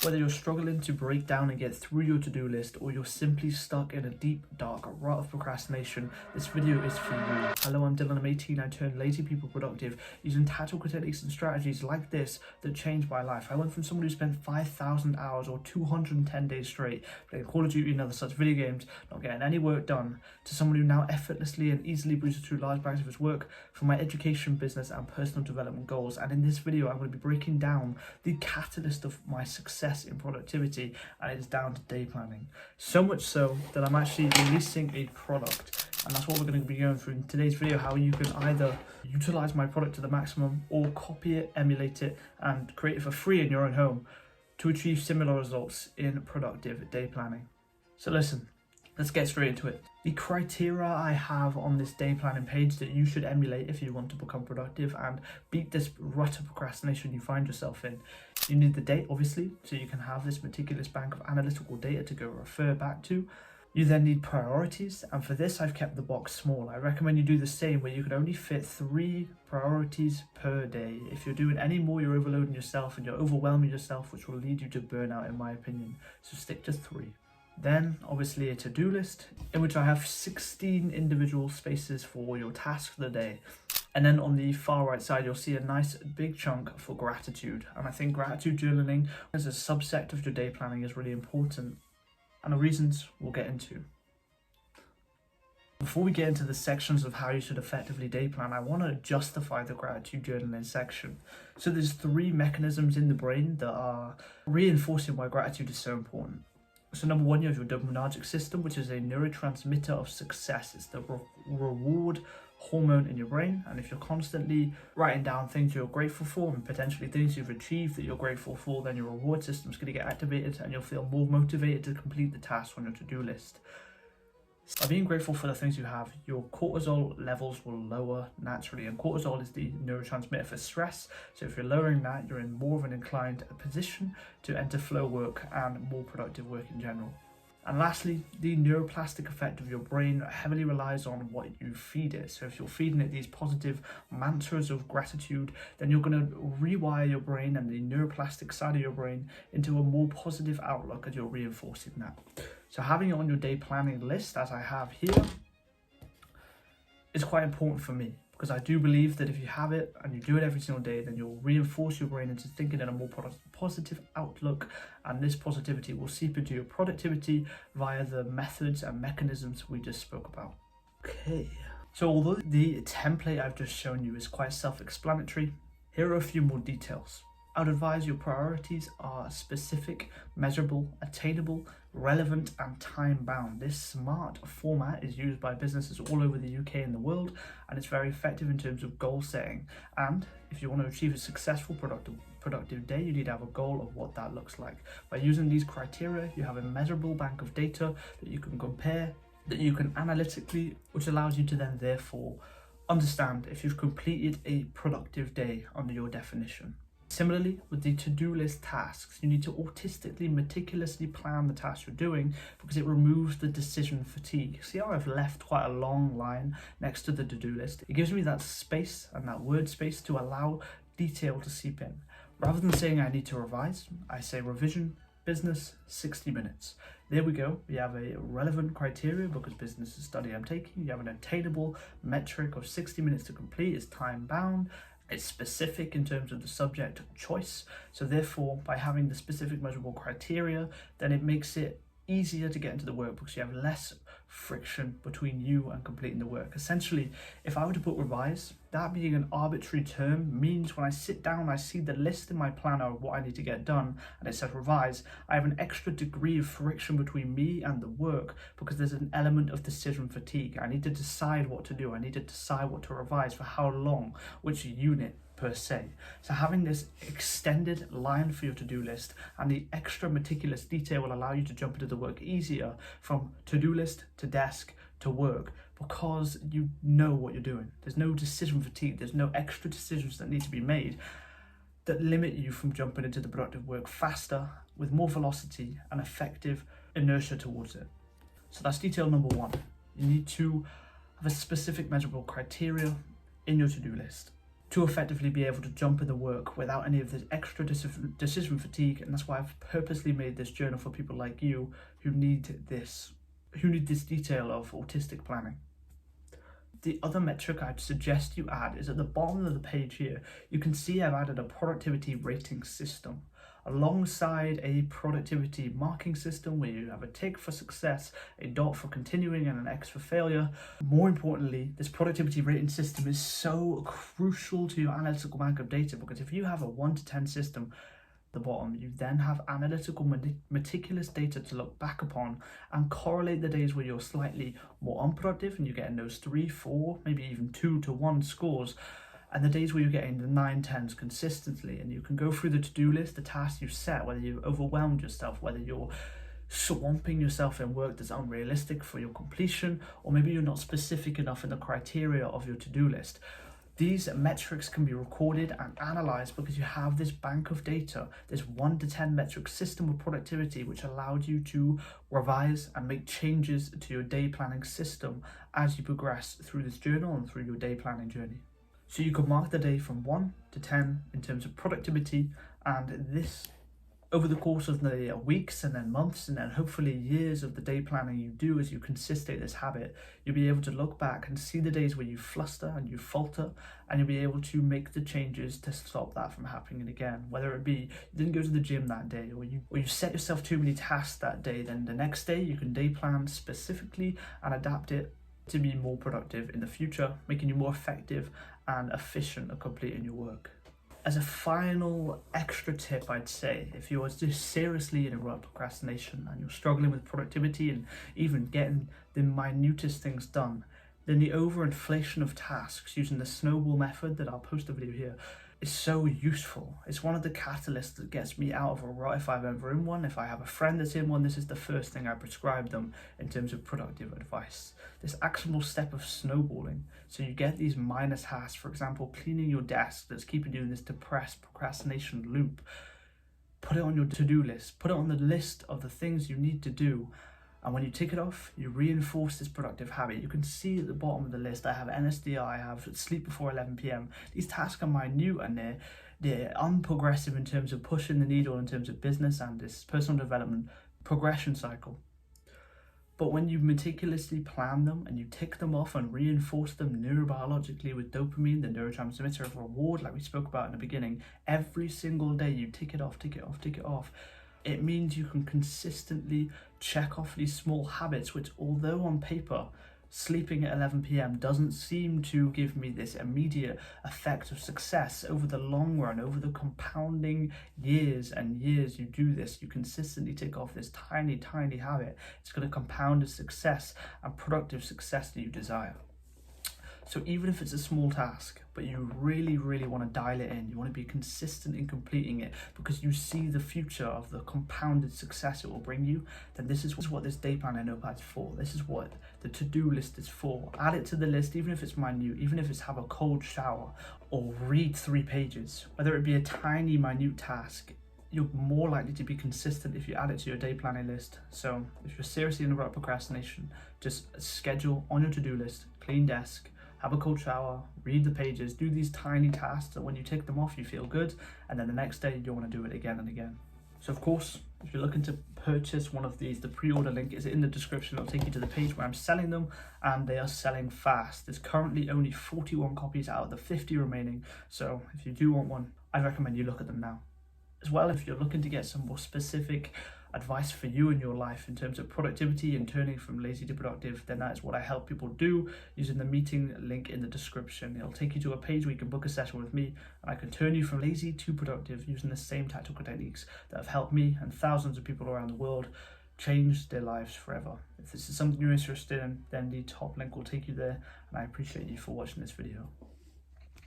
Whether you're struggling to break down and get through your to-do list, or you're simply stuck in a deep, dark rut of procrastination, this video is for you. Hello, I'm Dylan, I'm 18, I turned lazy people productive using tactical techniques and strategies like this that changed my life. I went from someone who spent 5,000 hours or 210 days straight playing Call of Duty and other such video games, not getting any work done, to someone who now effortlessly and easily breezes through large bags of his work for my education, business and personal development goals. And in this video, I'm going to be breaking down the catalyst of my success in productivity, and it's down to day planning. So much so that I'm actually releasing a product, and that's what we're going to be going through in today's video, how you can either utilize my product to the maximum or copy it, emulate it and create it for free in your own home to achieve similar results in productive day planning. So listen, let's get straight into it. The criteria I have on this day planning page that you should emulate if you want to become productive and beat this rut of procrastination you find yourself in. You need the date, obviously, so you can have this meticulous bank of analytical data to go refer back to. You then need priorities, and for this I've kept the box small. I recommend you do the same, where you can only fit 3 priorities per day. If you're doing any more, you're overloading yourself and you're overwhelming yourself, which will lead you to burnout in my opinion. So stick to 3. Then obviously a to-do list in which I have 16 individual spaces for your tasks for the day. And then on the far right side, you'll see a nice big chunk for gratitude. And I think gratitude journaling as a subset of your day planning is really important, and the reasons we'll get into. Before we get into the sections of how you should effectively day plan, I want to justify the gratitude journaling section. So there's 3 mechanisms in the brain that are reinforcing why gratitude is so important. So number 1, you have your dopaminergic system, which is a neurotransmitter of success. It's the reward hormone in your brain, and if you're constantly writing down things you're grateful for and potentially things you've achieved that you're grateful for, then your reward system's going to get activated and you'll feel more motivated to complete the tasks on your to-do list. By being grateful for the things you have, your cortisol levels will lower naturally, and cortisol is the neurotransmitter for stress. So if you're lowering that, you're in more of an inclined position to enter flow work and more productive work in general. And lastly, the neuroplastic effect of your brain heavily relies on what you feed it. So if you're feeding it these positive mantras of gratitude, then you're going to rewire your brain and the neuroplastic side of your brain into a more positive outlook as you're reinforcing that. So having it on your day planning list, as I have here, is quite important for me, because I do believe that if you have it and you do it every single day, then you'll reinforce your brain into thinking in a more positive outlook, and this positivity will seep into your productivity via the methods and mechanisms we just spoke about. Okay, so although the template I've just shown you is quite self-explanatory, here are a few more details. I would advise your priorities are specific, measurable, attainable, relevant and time-bound. This SMART format is used by businesses all over the UK and the world, and it's very effective in terms of goal setting. And if you want to achieve a successful productive day, you need to have a goal of what that looks like. By using these criteria, you have a measurable bank of data that you can compare, that you can analytically, which allows you to then therefore understand if you've completed a productive day under your definition. Similarly, with the to-do list tasks, you need to autistically, meticulously plan the tasks you're doing, because it removes the decision fatigue. See how I've left quite a long line next to the to-do list? It gives me that space and that word space to allow detail to seep in. Rather than saying I need to revise, I say revision, business, 60 minutes. There we go. We have a relevant criteria because business is a study I'm taking. You have an attainable metric of 60 minutes to complete. It's time bound. It's specific in terms of the subject choice. So therefore, by having the specific measurable criteria, then it makes it easier to get into the work because you have less friction between you and completing the work. Essentially, if I were to put revise, that being an arbitrary term means when I sit down, I see the list in my planner of what I need to get done, and it says revise, I have an extra degree of friction between me and the work because there's an element of decision fatigue. I need to decide what to do. I need to decide what to revise, for how long, which unit per se. So having this extended line for your to-do list and the extra meticulous detail will allow you to jump into the work easier, from to-do list to desk to work, because you know what you're doing. There's no decision fatigue. There's no extra decisions that need to be made that limit you from jumping into the productive work faster with more velocity and effective inertia towards it. So that's detail number 1. You need to have a specific measurable criteria in your to-do list. to effectively be able to jump in the work without any of this extra decision fatigue. And that's why I've purposely made this journal for people like you who need this detail of autistic planning. The other metric I'd suggest you add is at the bottom of the page here. You can see I've added a productivity rating system alongside a productivity marking system where you have a tick for success, a dot for continuing, and an X for failure. More importantly, this productivity rating system is so crucial to your analytical bank of data, because if you have a 1 to 10 system at the bottom, you then have analytical meticulous data to look back upon and correlate the days where you're slightly more unproductive and you're getting those 3, 4, maybe even 2 to 1 scores, and the days where you're getting the 9, 10s consistently. And you can go through the to-do list, the tasks you've set, whether you've overwhelmed yourself, whether you're swamping yourself in work that's unrealistic for your completion, or maybe you're not specific enough in the criteria of your to-do list. These metrics can be recorded and analyzed because you have this bank of data, this 1 to 10 metric system of productivity, which allowed you to revise and make changes to your day planning system as you progress through this journal and through your day planning journey. So you could mark the day from 1 to 10 in terms of productivity, and this over the course of the weeks and then months and then hopefully years of the day planning you do as you consistent this habit, you'll be able to look back and see the days where you fluster and you falter, and you'll be able to make the changes to stop that from happening again. Whether it be you didn't go to the gym that day, or you set yourself too many tasks that day, then the next day you can day plan specifically and adapt it to be more productive in the future, making you more effective and efficient at completing your work. As a final extra tip, I'd say, if you're just seriously in a rut of procrastination and you're struggling with productivity and even getting the minutest things done, then the overinflation of tasks using the snowball method that I'll post a video here is so useful. It's one of the catalysts that gets me out of a rut if I'm ever in one. If I have a friend that's in one, this is the first thing I prescribe them in terms of productive advice. This actionable step of snowballing. So you get these minor tasks, for example, cleaning your desk that's keeping you in this depressed procrastination loop. Put it on your to-do list. Put it on the list of the things you need to do. And when you tick it off, you reinforce this productive habit. You can see at the bottom of the list, I have NSDI, I have sleep before 11 p.m. These tasks are minute and they're unprogressive in terms of pushing the needle in terms of business and this personal development progression cycle. But when you meticulously plan them and you tick them off and reinforce them neurobiologically with dopamine, the neurotransmitter of reward, like we spoke about in the beginning, every single day you tick it off, tick it off, tick it off. It means you can consistently check off these small habits, which, although on paper, sleeping at 11 p.m. doesn't seem to give me this immediate effect of success, over the long run, over the compounding years and years you do this, you consistently tick off this tiny, tiny habit. It's going to compound the success and productive success that you desire. So even if it's a small task, but you really, really want to dial it in, you want to be consistent in completing it because you see the future of the compounded success it will bring you, then this is what this day planner notepad's for. This is what the to-do list is for. Add it to the list, even if it's minute, even if it's have a cold shower or read 3 pages. Whether it be a tiny, minute task, you're more likely to be consistent if you add it to your day planning list. So if you're seriously in a rut of procrastination, just schedule on your to-do list, clean desk, have a cold shower, read the pages, do these tiny tasks that when you tick them off, you feel good. And then the next day, you want to do it again and again. So of course, if you're looking to purchase one of these, the pre-order link is in the description. It'll take you to the page where I'm selling them, and they are selling fast. There's currently only 41 copies out of the 50 remaining. So if you do want one, I recommend you look at them now. As well, if you're looking to get some more specific advice for you in your life in terms of productivity and turning from lazy to productive, then that is what I help people do using the meeting link in the description. It'll take you to a page where you can book a session with me, and I can turn you from lazy to productive using the same tactical techniques that have helped me and thousands of people around the world change their lives forever. If this is something you're interested in, then the top link will take you there, and I appreciate you for watching this video.